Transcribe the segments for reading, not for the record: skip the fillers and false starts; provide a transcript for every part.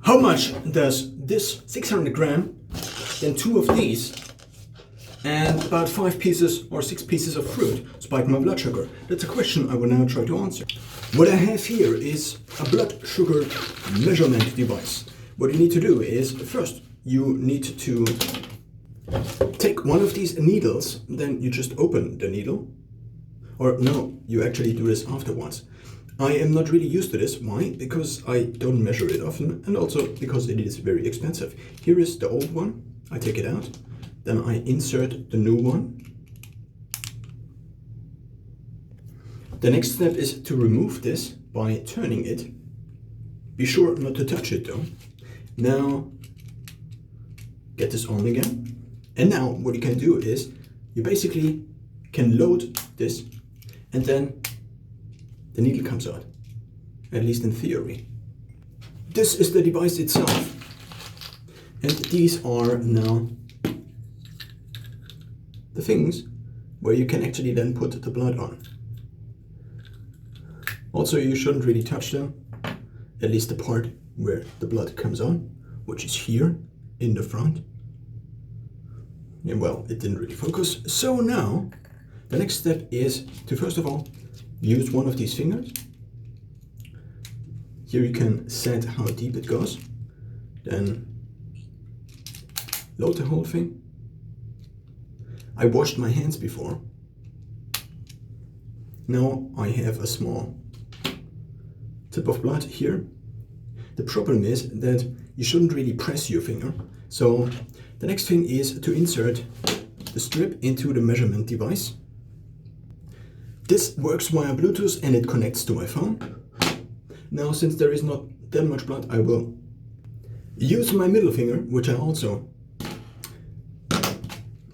How much does this 600 gram, then 2 of these, and about 5 pieces or 6 pieces of fruit spike my blood sugar? That's a question I will now try to answer. What I have here is a blood sugar measurement device. What you need to do is, first, you need to take one of these needles, then you just open the needle. Or no, you actually do this afterwards. I am not really used to this. Why? Because I don't measure it often, and also because it is very expensive. Here is the old one. I take it out. Then I insert the new one. The next step is to remove this by turning it. Be sure not to touch it though. Now, get this on again. And now what you can do is, you basically can load this, and then the needle comes out, at least in theory. This is the device itself. And these are now the things where you can actually then put the blood on. Also, you shouldn't really touch them, at least the part where the blood comes on, which is here in the front. And well, it didn't really focus. So now, the next step is to first of all, use one of these fingers. Here you can set how deep it goes. Then load the whole thing. I washed my hands before. Now I have a small tip of blood here. The problem is that you shouldn't really press your finger. So the next thing is to insert the strip into the measurement device. This works via Bluetooth and it connects to my phone. Now, since there is not that much blood, I will use my middle finger, which I also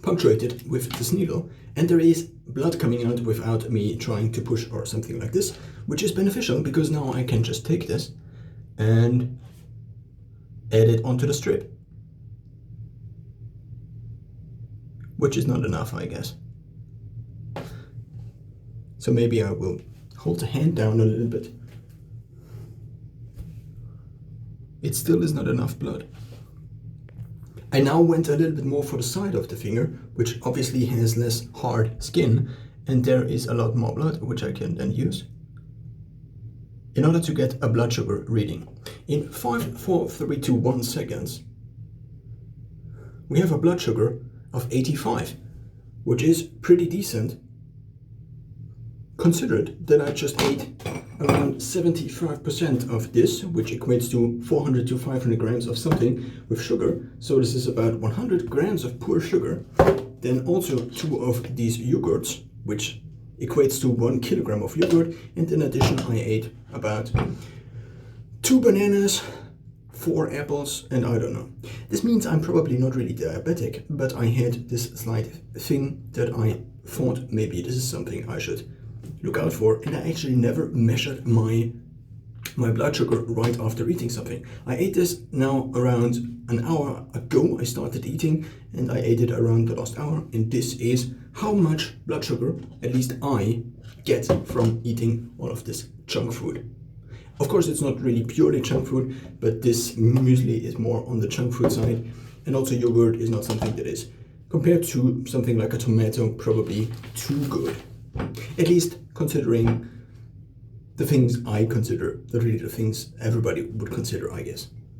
punctuated with this needle, and there is blood coming out without me trying to push or something like this, which is beneficial because now I can just take this and add it onto the strip. Which is not enough, I guess. So maybe I will hold the hand down a little bit. It still is not enough blood. I now went a little bit more for the side of the finger, which obviously has less hard skin, and there is a lot more blood, which I can then use in order to get a blood sugar reading. In 5, 4, 3, 2, 1 seconds, we have a blood sugar of 85, which is pretty decent. Considered that I just ate around 75% of this, which equates to 400 to 500 grams of something with sugar. So this is about 100 grams of pure sugar. Then also 2 of these yogurts, which equates to 1 kilogram of yogurt. And in addition, I ate about 2 bananas, 4 apples, and I don't know. This means I'm probably not really diabetic, but I had this slight thing that I thought maybe this is something I should look out for, and I actually never measured my blood sugar right after eating something. I ate this now around an hour ago. I started eating and I ate it around the last hour, and this is how much blood sugar at least I get from eating all of this junk food. Of course, it's not really purely junk food, but this muesli is more on the junk food side, and also yogurt is not something that is, compared to something like a tomato, probably too good. At least considering the things I consider, the things everybody would consider, I guess.